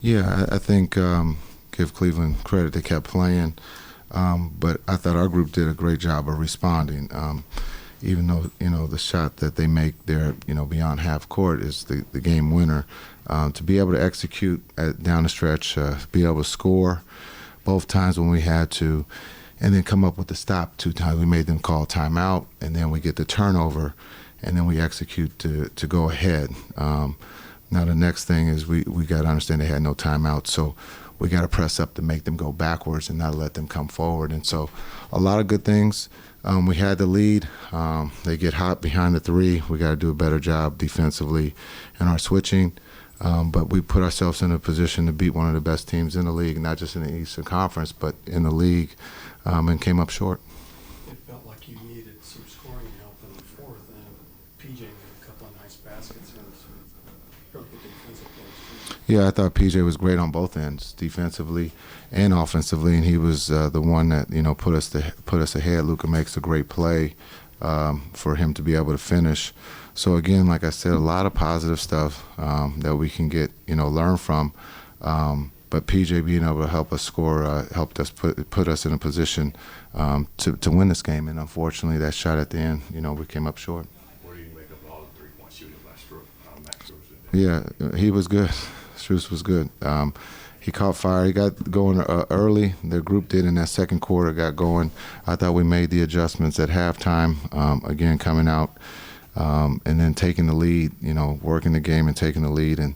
Yeah, I think give Cleveland credit. They kept playing, but I thought our group did a great job of responding. Even though the shot that they make there, beyond half court is the game winner. To be able to execute down the stretch, be able to score both times when we had to, and then come up with the stop 2 times. We made them call timeout, and then we get the turnover, and then we execute to go ahead. Now the next thing is we got to understand they had no timeout, so we got to press up to make them go backwards and not let them come forward. And so a lot of good things. We had the lead. They get hot behind the three. We got to do a better job defensively in our switching. But we put ourselves in a position to beat one of the best teams in the league, not just in the Eastern Conference, but in the league, and came up short. It felt like you needed some scoring help in the fourth, and PJ made a couple of nice baskets and some really good defensive plays too. Yeah, I thought PJ was great on both ends, defensively and offensively, and he was the one that put us ahead. Luka makes a great play for him to be able to finish. So again, like I said, a lot of positive stuff that we can get learn from. But PJ being able to help us score helped us put us in a position to win this game. And unfortunately, that shot at the end, we came up short. What do you make of all the three-point shooting by Max Strus? Yeah, he was good. Strus was good. He caught fire. He got going early. The group did in that second quarter, got going. I thought we made the adjustments at halftime, again, coming out and then taking the lead, working the game and taking the lead. And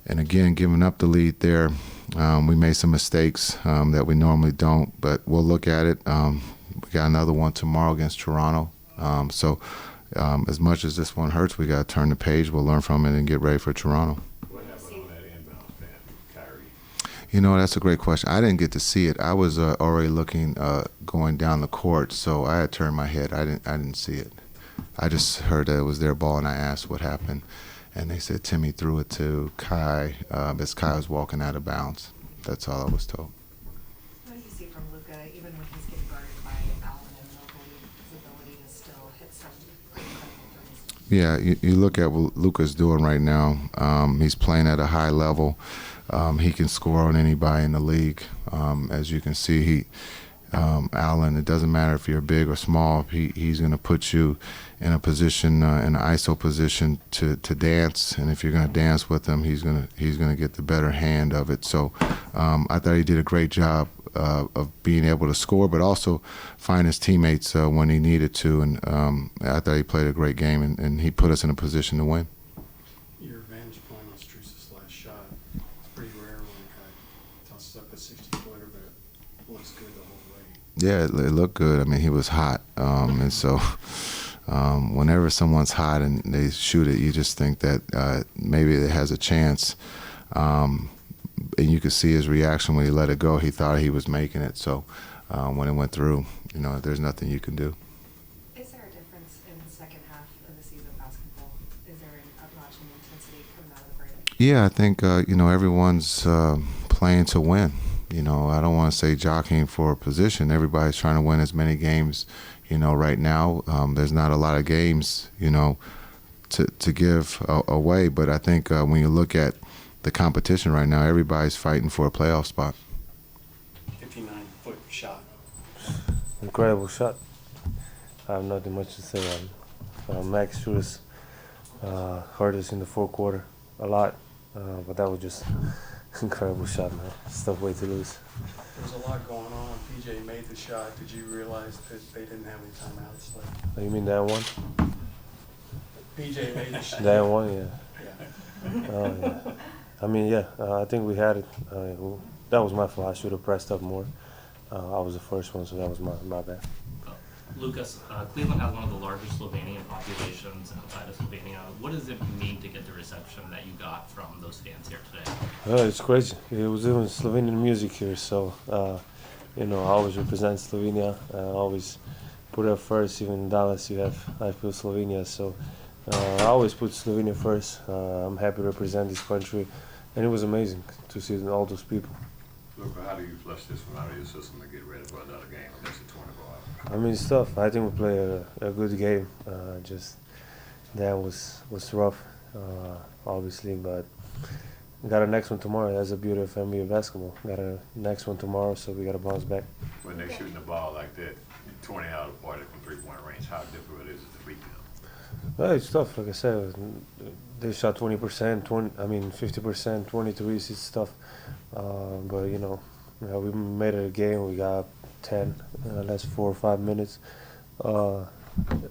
again, giving up the lead there, we made some mistakes that we normally don't, but we'll look at it. We got another one tomorrow against Toronto. So as much as this one hurts, we got to turn the page. We'll learn from it and get ready for Toronto. What happened on that inbound fan, Kyrie? That's a great question. I didn't get to see it. I was already looking, going down the court, so I had turned my head. I didn't see it. I just heard that it was their ball, and I asked what happened. And they said Timmy threw it to Kai as Kai was walking out of bounds. That's all I was told. What do you see from Luka, even when he's getting guarded by Allen and Mobley, his ability to still hit some incredible threes? Yeah, you look at what Luka's doing right now. He's playing at a high level. He can score on anybody in the league. As you can see, Allen, it doesn't matter if you're big or small, he's going to put you in a position, in an ISO position to dance, and if you're going to dance with him, he's going to get the better hand of it. So I thought he did a great job of being able to score, but also find his teammates when he needed to, and I thought he played a great game, and he put us in a position to win. Your vantage point on Strus' last shot, it's pretty rare when a guy tosses up a 60-footer, but it looks good the whole way. Yeah, it looked good. I mean, he was hot, and so whenever someone's hot and they shoot it, you just think that maybe it has a chance. And you could see his reaction when he let it go. He thought he was making it. So when it went through, there's nothing you can do. Is there a difference in the second half of the season of basketball? Is there an upnotch in intensity coming out of the break? Yeah, I think, everyone's playing to win. I don't want to say jockeying for a position. Everybody's trying to win as many games, right now. There's not a lot of games, to give away. But I think when you look at the competition right now, everybody's fighting for a playoff spot. 59-foot shot. Incredible shot. I have nothing much to say on Max Strus. Hurt us in the fourth quarter a lot, but that was just incredible shot, man. It's a tough way to lose. There's a lot going on. PJ made the shot. Did you realize that they didn't have any timeouts left? Oh, you mean that one? PJ made the shot. That one, yeah. Yeah. I mean, yeah. I think we had it. That was my fault. I should have pressed up more. I was the first one, so that was my bad. Lucas, Cleveland has one of the largest Slovenian populations outside of Slovenia. What does it mean to get the reception that you got from those fans here today? It's crazy. It was even Slovenian music here, so I always represent Slovenia. I always put it first. Even in Dallas, I feel Slovenia, so I always put Slovenia first. I'm happy to represent this country, and it was amazing to see all those people. Luka, how do you flush this one out of your system to get ready for another game unless it's 20 go out? I mean, it's tough. I think we played a good game. Just that was rough, obviously, but got a next one tomorrow. That's the beauty of NBA basketball. Got a next one tomorrow, so we got to bounce back. When they're shooting the ball like that, 20 out of the party from three-point range, how difficult is it to beat them? Well, it's tough. Like I said, they shot 20%, 50%, 23s. It's tough. But we made it a game. We got 10 last 4 or 5 minutes.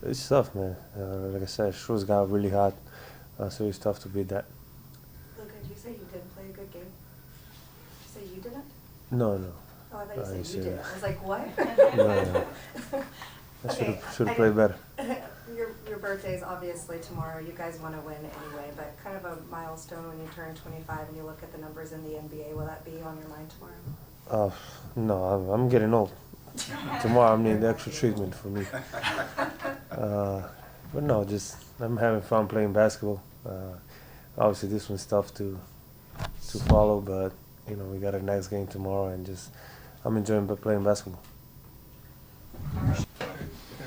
It's tough, man. Like I said, Strus got really hot, so it's tough to beat that. Luka, did you say you didn't play a good game? Did you say you didn't? No. Oh, I thought I you said you see did. that. I was like, what? No. I should have played better. Your birthday's obviously tomorrow. You guys want to win anyway, but kind of a milestone when you turn 25 and you look at the numbers in the NBA. Will that be on your mind tomorrow? No, I'm getting old. Tomorrow I'm needing extra treatment for me. But no, just I'm having fun playing basketball. Obviously this one's tough to follow, but we got a nice game tomorrow, and just I'm enjoying playing basketball. Barry,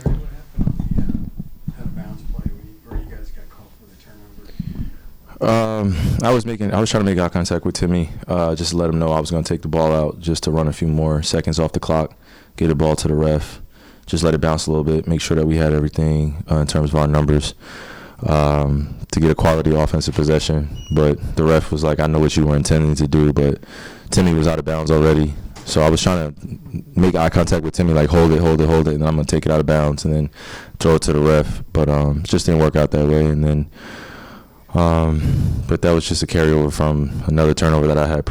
what happened on the out of bounds play where you guys got called for the turnover? I was trying to make eye contact with Timmy, just to let him know I was going to take the ball out, just to run a few more seconds off the clock, get the ball to the ref, just let it bounce a little bit, make sure that we had everything in terms of our numbers, to get a quality offensive possession. But the ref was like, I know what you were intending to do, but Timmy was out of bounds already. So I was trying to make eye contact with Timmy, like hold it, and then I'm going to take it out of bounds and then throw it to the ref. But it just didn't work out that way. And then, but that was just a carryover from another turnover that I had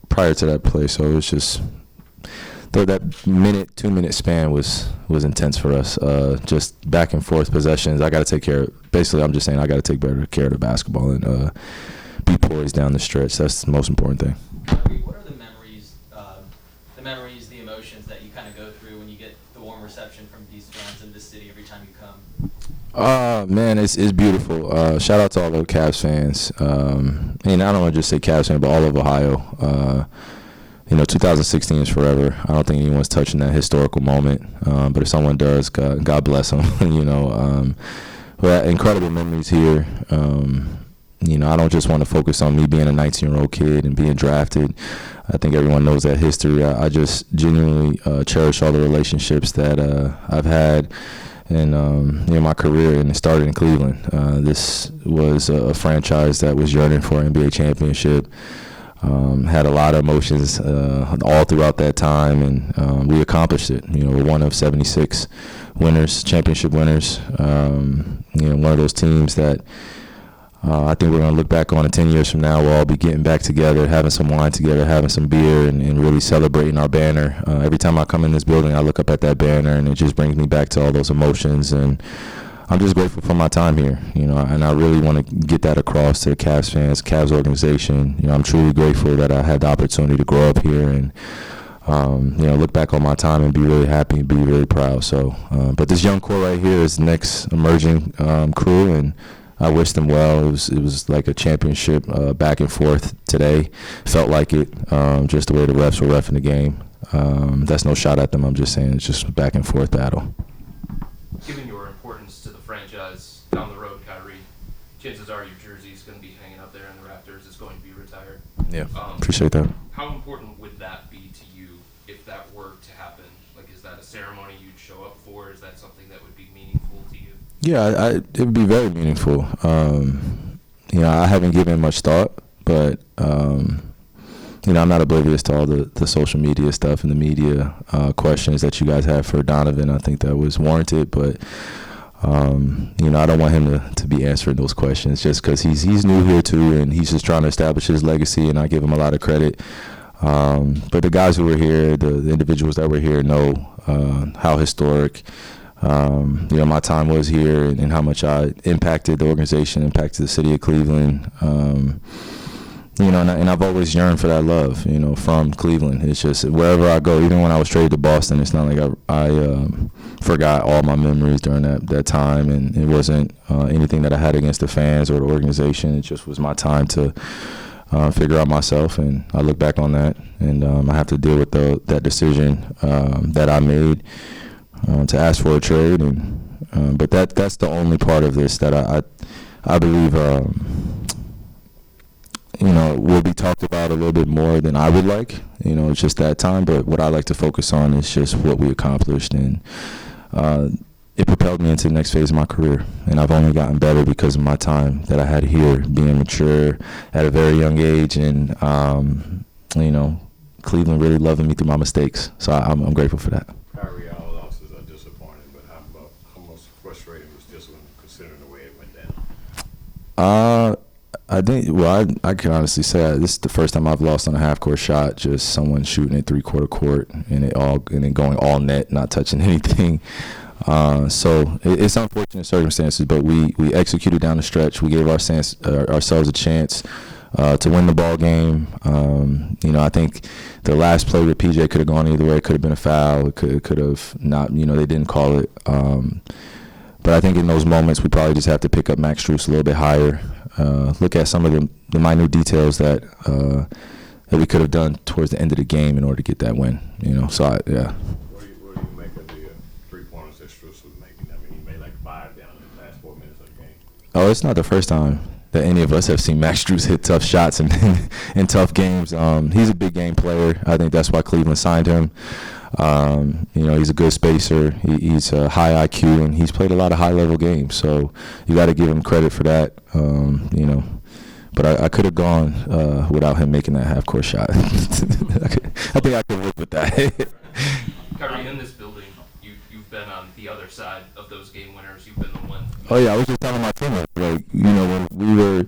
prior to that play. So it was just, that 2-minute span was intense for us. Just back and forth possessions. I got to take care. Basically, I'm just saying I got to take better care of the basketball and be poised down the stretch. That's the most important thing. What are the memories, the emotions that you kind of go through when you get the warm reception from these fans in this city every time you come? Man, it's beautiful. Shout out to all the Cavs fans. And I don't want to just say Cavs fans, but all of Ohio. 2016 is forever. I don't think anyone's touching that historical moment. But if someone does, God bless them. We had incredible memories here. I don't just want to focus on me being a 19-year-old kid and being drafted. I think everyone knows that history. I just genuinely cherish all the relationships that I've had in my career, and it started in Cleveland. This was a franchise that was yearning for an NBA championship. Had a lot of emotions all throughout that time, and we accomplished it. We're one of 76 winners, championship winners. One of those teams that I think we're going to look back on in 10 years from now. We'll all be getting back together, having some wine together, having some beer, and really celebrating our banner. Every time I come in this building, I look up at that banner, and it just brings me back to all those emotions. And I'm just grateful for my time here, and I really want to get that across to the Cavs fans, Cavs organization. I'm truly grateful that I had the opportunity to grow up here and, look back on my time and be really happy and be really proud. So, but this young core right here is the next emerging crew, and I wish them well. It was like a championship back and forth today. Felt like it, just the way the refs were reffing the game. That's no shot at them. I'm just saying it's just a back and forth battle. Given your importance to the franchise down the road, Kyrie, chances are your jersey is going to be hanging up there in the Raptors. It's going to be retired. Yeah, appreciate that. How important would that be to you if that were to happen? Like, is that a ceremony you'd show up for? Is that something that would be meaningful to you? Yeah, it would be very meaningful. I haven't given much thought, but I'm not oblivious to all the social media stuff and the media questions that you guys have for Donovan. I think that was warranted, but I don't want him to be answering those questions just because he's new here too, and he's just trying to establish his legacy, and I give him a lot of credit. But the guys who were here, the individuals that were here, know how historic my time was here, and how much I impacted the organization, impacted the city of Cleveland. And I've always yearned for that love, from Cleveland. It's just wherever I go, even when I was traded to Boston, it's not like I forgot all my memories during that time, and it wasn't anything that I had against the fans or the organization. It just was my time to figure out myself, and I look back on that, and I have to deal with that decision that I made to ask for a trade, and but that's the only part of this that I believe will be talked about a little bit more than I would like. It's just that time. But what I like to focus on is just what we accomplished, and it propelled me into the next phase of my career. And I've only gotten better because of my time that I had here, being mature at a very young age, and Cleveland really loving me through my mistakes. So I'm grateful for that. Kyrie, all losses are disappointing, but how much frustrating was this one, considering the way it went down? I think. Well, I can honestly say this is the first time I've lost on a half-court shot. Just someone shooting it three-quarter court and it going all net, not touching anything. So it's unfortunate circumstances, but we executed down the stretch. We gave ourselves a chance to win the ball game. I think the last play with PJ could have gone either way. It could have been a foul. It could have not. They didn't call it. But I think in those moments we probably just have to pick up Max Strus a little bit higher. Look at some of the minute details that we could have done towards the end of the game in order to get that win. So yeah. What do you make of the 3-pointers that Strus was making? I mean, he made like 5 down in the last 4 minutes of the game. Oh, it's not the first time that any of us have seen Max Strus hit tough shots in tough games. He's a big game player. I think that's why Cleveland signed him. He's a good spacer. He's a high IQ, and he's played a lot of high-level games. So you got to give him credit for that. But I could have gone without him making that half-court shot. I think I could live with that. Kyrie, in this building, you've been on the other side of those game winners. You've been the one. Oh yeah, I was just telling my teammates, when we were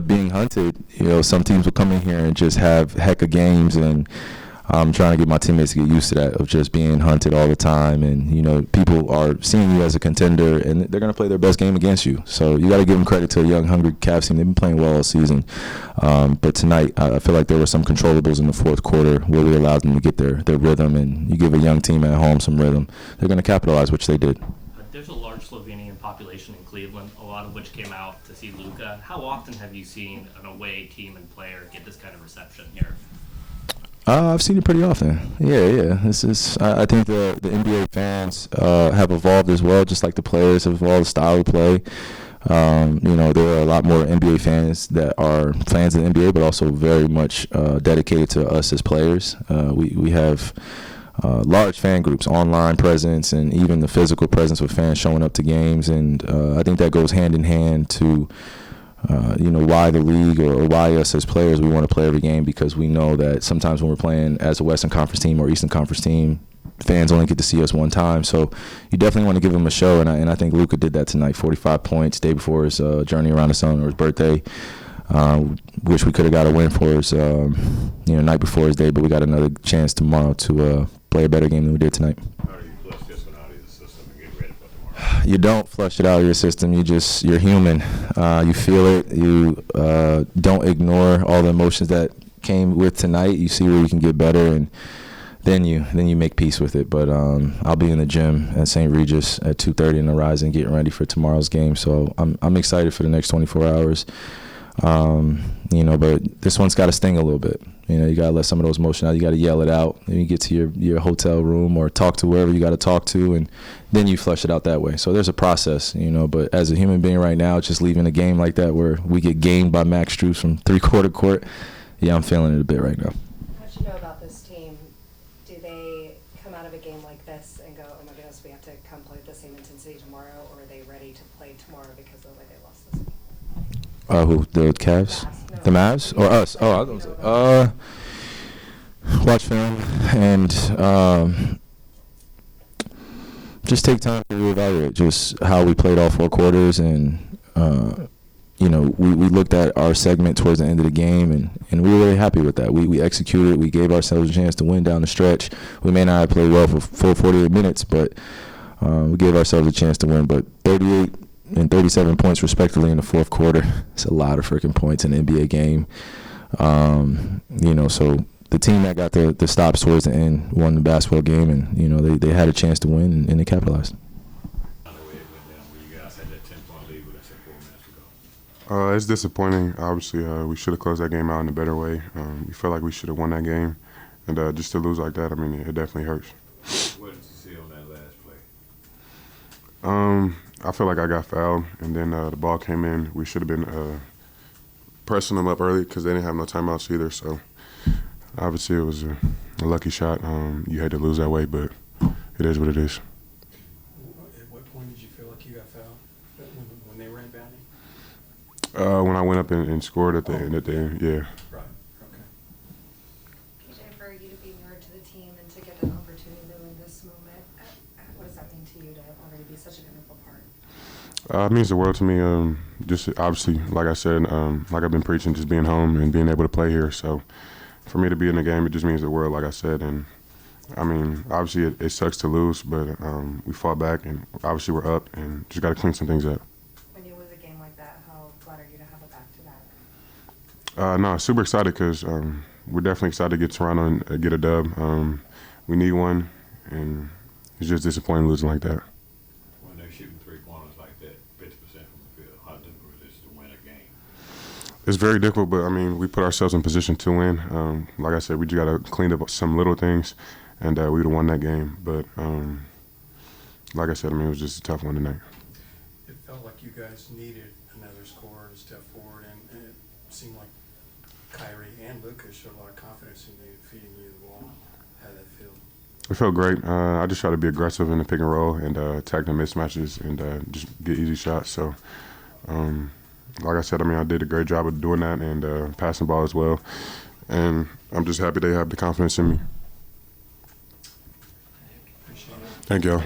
being hunted, some teams would come in here and just have heck of games, and I'm trying to get my teammates to get used to that, of just being hunted all the time. And, people are seeing you as a contender, and they're going to play their best game against you. So you got to give them credit to a young, hungry Cavs team. They've been playing well all season. But tonight, I feel like there were some controllables in the fourth quarter where we allowed them to get their rhythm. And you give a young team at home some rhythm, they're going to capitalize, which they did. There's a large Slovenian population in Cleveland, a lot of which came out to see Luka. How often have you seen an away team and player get this kind of reception here? I've seen it pretty often. Yeah. I think the NBA fans have evolved as well, just like the players have evolved, the style of play. There are a lot more NBA fans that are fans of the NBA, but also very much dedicated to us as players. We have large fan groups, online presence, and even the physical presence with fans showing up to games. And I think that goes hand in hand to why the league or why us as players, we want to play every game, because we know that sometimes when we're playing as a Western Conference team or Eastern Conference team, fans only get to see us one time. So you definitely want to give them a show, and I think Luka did that tonight. 45 points, day before his journey around the sun or his birthday. Wish we could have got a win for his night before his day, but we got another chance tomorrow to play a better game than we did tonight. You don't flush it out of your system. You're human. You feel it. You don't ignore all the emotions that came with tonight. You see where you can get better, and then you make peace with it. But I'll be in the gym at St. Regis at 2:30 in the Rising, getting ready for tomorrow's game. So I'm excited for the next 24 hours. But this one's got to sting a little bit. You got to let some of those emotions out. You got to yell it out. Then you get to your hotel room or talk to wherever you got to talk to, and then you flush it out that way. So there's a process, But as a human being right now, just leaving a game like that where we get gamed by Max Strus from three-quarter court, yeah, I'm feeling it a bit right now. What you know about this team? Do they come out of a game like this and go, oh my goodness, we have to come play with the same intensity tomorrow, or are they ready to play tomorrow because of the way they lost this game? Who? The Cavs? No. The Mavs? Or us? Oh, I was going to say. Watch film and just take time to reevaluate just how we played all 4 quarters. And, we looked at our segment towards the end of the game, and we were really happy with that. We executed. We gave ourselves a chance to win down the stretch. We may not have played well for full 48 minutes, but we gave ourselves a chance to win. But 38 and 37 points respectively in the fourth quarter. It's a lot of freaking points in an NBA game. So the team that got the stops towards the end won the basketball game, and they had a chance to win, and they capitalized. It's disappointing. Obviously, we should have closed that game out in a better way. We felt like we should have won that game, and just to lose like that, it definitely hurts. What did you see on that last play? I feel like I got fouled, and then the ball came in. We should have been pressing them up early because they didn't have no timeouts either. So obviously it was a lucky shot. You had to lose that way, but it is what it is. At what point did you feel like you got fouled? When they ran bounding? When I went up and scored at the end, yeah. Right, okay. PJ, for you to be newer to the team and to get an opportunity to win this moment, what does that mean to you to already be such an integral part? It means the world to me. Just obviously, like I said, like I've been preaching, just being home and being able to play here. So for me to be in the game, it just means the world, like I said. And I mean, obviously it sucks to lose, but we fought back and obviously we're up and just got to clean some things up. When you lose a game like that, how glad are you to have it back to that? No, super excited because we're definitely excited to get Toronto and get a dub. We need one, and it's just disappointing losing like that. When they're shooting 3 pointers like that, 50% from the field, how difficult it is to win a game? It's very difficult, but I mean, we put ourselves in position to win. Like I said, we just got to clean up some little things, and we would have won that game. But like I said, I mean, it was just a tough one tonight. It felt like you guys needed another scorer to step forward, and it seemed like Kyrie and Luka showed a lot of confidence in you, feeding you the ball. How did that feel? It felt great. I just try to be aggressive in the pick and roll and attack the mismatches and just get easy shots. So, like I said, I mean, I did a great job of doing that and passing the ball as well. And I'm just happy they have the confidence in me. Appreciate it. Thank y'all.